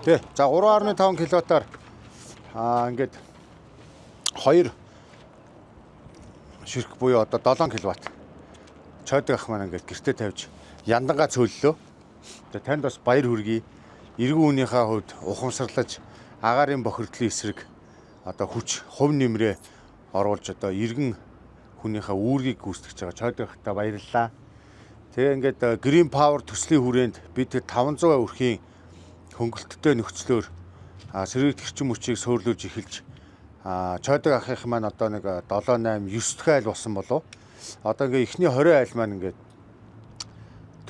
Тий. За 3.5 кВт-аар ингээд 2 ширхэг буюу одоо 7 кВт чойдог ах маань ингээд гэртээ тавьж яндангаа цөөллөө. Тэгээ танд бас баяр хүргэе. Иргэн үнийхээ хувьд ухамсарлаж агаарын бохирдлын эсрэг одоо хүч хувь нэмрээ оруулж одоо иргэн хүнийхээ үүргийг гүйцэтгэж байгаа чойдог ахтай баярлалаа. Тэгээ ингээд Green Power төслийн хүрээнд бид 500 өрхийн хөнгөлөлттэй нөхцлөөр сэргийгдэх эрчим хүчийг сөрлүүлж эхэлж чойдог ахих маань одоо нэг 7 8 9 дахь айл болсон болов. Одоо ингээ эхний 20 айл маань ингээд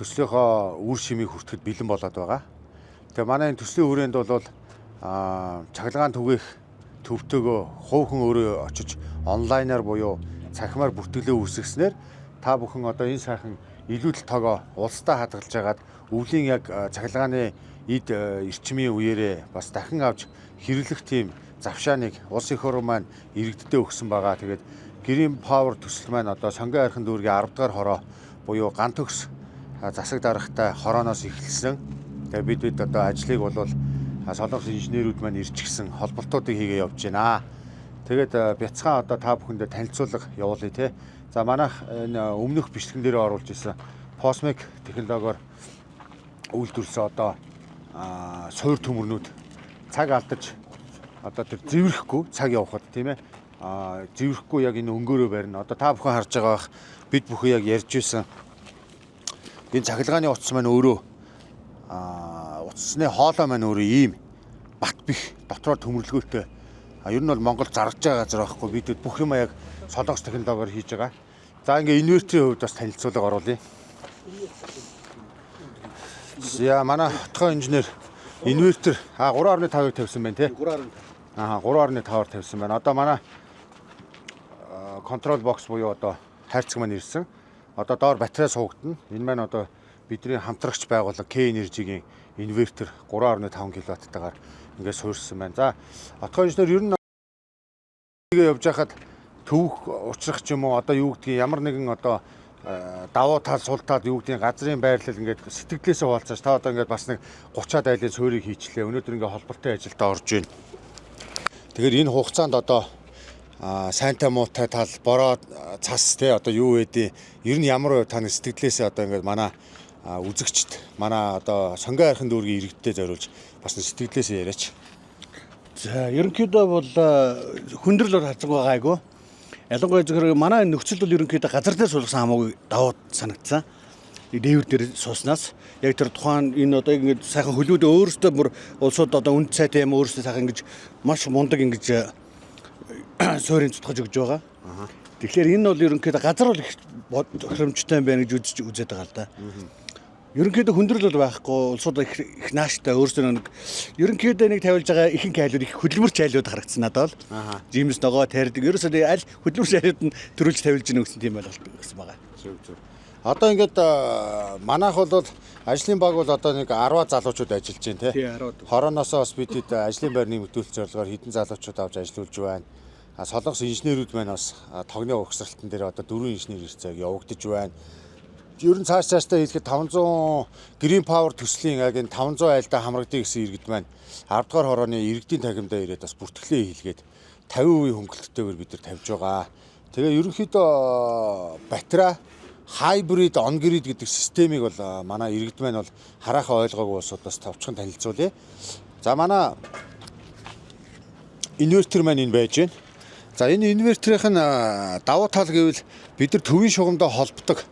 төслийнхөө үр шимийг хүртэхэд бэлэн болоод байгаа. Тэгээ манай энэ төслийн хүрээнд бол цахилгаан түгээх төвтөгөө хувьхан өөрөө очиж онлайнаар буюу цахимаар бүртгэлээ үүсгэснээр та бүхэн одоо энэ сайхан илүүдэл тоогоо улсдаа хадгалж агаад өвлийн яг цахилгааны эд эрчмийн үеэрээ бас дахин авч хэрэглэх тийм завшааныг улс их орн маань иргэддээ өгсөн байгаа. Тэгээд Green Power төсөл маань одоо сонгон архин дүүргийн 10 дахь хороо буюу ган төгс засаг дарахтай хорооноос эхэлсэн. Тэгээд бид одоо ажлыг бол солонгос инженерүүд маань ирчихсэн холболтуудыг хийгээ явж байна. Тэгээд бяцхан одоо та бүхэндээ танилцуулга явуулъя те. За манайх энэ өмнөх бичлэгэн дээр оруулж исэн Posmec технологиор үйлдвэрлэсэн одоо суур төмөрнүүд цаг алдаж одоо тэр зэврэхгүй цаг явахад тийм ээ зэврэхгүй яг энэ өнгөөрөө барина. Одоо та бүхэн харж байгаа бах бид бүхэн яг ярьж исэн энэ цахилгааны утас маань өөрөө утасны хоолой маань өөрөө ийм бат бих дотроо төмөрлөгөөтэй. Ер нь бол Монгол зарж байгаа газар байхгүй бид бүх юм яг солонгос технологиор хийж байгаа. За ингээ инвертерийн хувьд бас танилцуулга оруулъя. За манай хотгоо инженер инвертер 3.5-ыг тавьсан байна тий. 3.5-аар тавьсан байна. Одоо манай контрол бокс буюу одоо хайрцаг маань ирсэн. Одоо доор батарей суугдана. Энэ маань одоо бидний хамтрагч байгууллага K Energy-гийн инвертер 3.5 кВт-тайгаар ингээд суурьсан байна. За хотгоо инженер ер нь явж байхад төвх учрах ч юм уу одоо юу гэдгийг ямар нэгэн одоо давуу тал сул тал юу гэдгийг газрын байрлал ингээд сэтгэлдээсээ хуваалцаж та одоо ингээд бас нэг 30-аад айлын суурийг хийчлээ. Өнөөдөр ингээд холболтын ажилд орж байна. Тэгэхээр энэ хугацаанд одоо сайнтай муутай тал бороо цас те одоо юу вэ? Ер нь ямар вэ таны сэтгэлдээсээ одоо ингээд манай үзэгчд манай одоо сонгон архин дүүргийн иргэдтэй зориулж бас сэтгэлдээсээ яриач. За ерөнхийдөө бол хүндрэл харцаг байгаа айгу. Ялангуяа зөвхөн манай нөхцөл бол ерөнхийдөө газар дээр суулгасан хамаагүй давуу санагдсан. Дээвэр дээр сууснаас яг тэр тухайн энэ одоо ингэ сайхан хөлөөд өөрөөсөө бүр улсууд одоо үнд цайтай юм өөрөөсөө сайхан ингэж маш мундаг ингэж суурийн цутгаж өгж байгаа. Тэгэхээр энэ бол ерөнхийдөө газар бол их тохиромжтой байна гэж үзээд байгаа л да. Ерөнхийдөө хүндрэл бол байхгүй улсууд их нааштай өөрсдөө нэг ерөнхийдөө нэг тавилж байгаа ихэнх айлууд их хөдөлмөрч айлууд харагдсан надад бол жимс ногоо тарьдаг ерөөсөө аль хөдөлмөрч айлууд нь төрүүлж тавилж гэнэ гэсэн тийм байлгалт гэсэн байгаа. Зөв. Одоо ингээд манайх бол ажлын баг бол одоо нэг 10 залуучууд ажиллаж байна тий. Хорооноосоо бас бид ажлын байр нэмэгдүүлэх зорилгоор хэдэн залуучууд авч ажиллаж байна. Солонгос инженерүүд маань бас тогны угсралтан дээр одоо 4 инженер ирцэг явагдаж байна. Ер нь цаашдаа хэлэхэд 500 Green Power төслийн яг энэ 500 айлдаа хамрагдъя гэсэн иргэд маань 10 дугаар хорооны иргэдийн тахимдаа ирээд бас бүртгэлээ хийлгээд 50% хөнгөлөлтөөр бид нар тавьж байгаа. Тэгээ ерөнхийдөө батарей hybrid on grid гэдэг системийг бол манай иргэд маань бол хараахан ойлгоогүй улсуудаас товчхон танилцуулъя. За манай инвертер маань энэ байж байна. За энэ инвертерийн давуу тал гэвэл бид нар төвийн шугамдаа холбдог.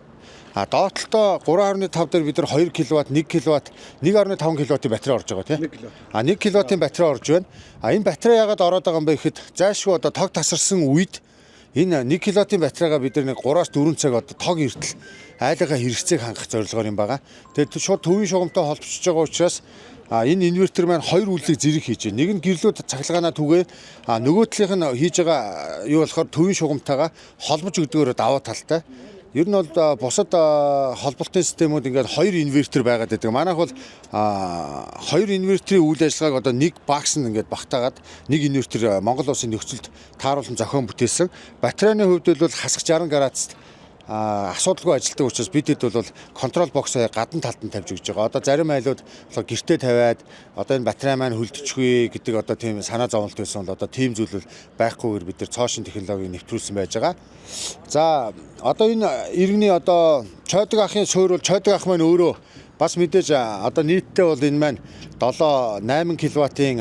Доотлолтоо 3.5 дээр бид нар 2 кВт, 1 кВт, 1.5 кВт-ийн батарей орж байгаа тийм. 1 кВт-ийн батарей орж байна. Энэ батарей яагаад ороод байгаа юм бэ гэхэд зайлшгүй одоо тог тасарсан үед энэ 1 кВт-ийн батарейгаа бид нар 3-4 цаг одоо тог эртэл айлгаа хэрэгцээг хангах зорилгоор юм байгаа. Тэгээд шууд төвийн шугамтай холбогдож байгаа учраас энэ инвертер маань хоёр үйлийг зэрэг хийж байна. Нэг нь гэрлүүд цахилгаанаа түгээ нөгөө талынх нь хийж байгаа юу болохоор төвийн шугамтайгаа холбож өгдөгөөр давуу талтай. Ер нь бол бусад холболтын системүүд ингээд 2 инвертер байгаад байдаг. Манайх бол 2 инвертерийн үйл ажиллагааг одоо нэг багс нь ингээд багтаагаад нэг инвертер Монгол улсын нөхцөлд тааруулан зохион бүтээсэн. Батарейны хувьд бол хасах 60 градуст асуудалгүй ажилладаг учраас бид хэд бол контрол боксоо гадна талд нь тавьж өгч байгаа. Одоо зарим айлууд гэртээ тавиад одоо энэ батарей маань хөлдөчихгүй гэдэг одоо тийм санаа зовлт байсан бол одоо тийм зүйл бол байхгүйгээр бид нар цоошин технологиг нэвтрүүлсэн байж байгаа. За одоо энэ иргэний одоо чойдог ахын суурь бол чойдог ах маань өөрөө бас мэдээж одоо нийтдээ бол энэ маань 7-8 кВт-ийн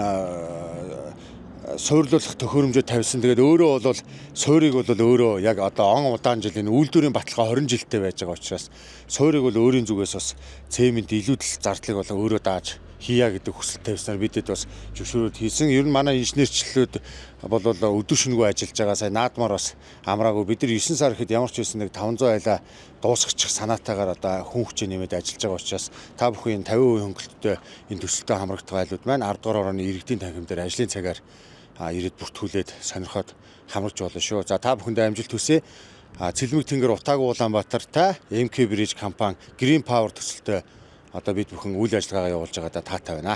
суйрлуулах төхөөрөмжөд тавьсан. Тэгээд өөрөө бол суурийг бол өөрөө яг одоо он удаан жилийн үйлдвэрийн баталгаа 20 жилдтэй байж байгаа учраас суурийг бол өөрийн зүгээс бас цемент илүүдэл зардлыг бол өөрөө дааж хийя гэдэг хүсэл тавьснаар бидэд бас зөвшөөрөд хийсэн. Ер нь манай инженерчлүүд бол өдөр шөнөгүй ажиллаж байгаа. Сая наадмаар бас амраагүй. Бид нар 9 сар ихэд ямар ч байсан нэг 500 айлаа дуусгачих санаатаагаар одоо хүн хүчээ нэмээд ажиллаж байгаа учраас та бүхэн 50% хөнгөлөлтөд энэ төсөлтөд хамрагдах айлууд маань 10 дугаар орооны иргэдийн танхим дээр ажлын цагаар ирээд бүртгүүлээд сонирхоод хамарч болно шүү. За та бүхэндээ амжилт хүсье. Цэлмэг тэнгэр Утаагүй Улаанбаатартай MK Bridge компани Green Power төсөлтөд одоо бид бүхэн үйл ажиллагаагаа явуулж байгаадаа таатай байна.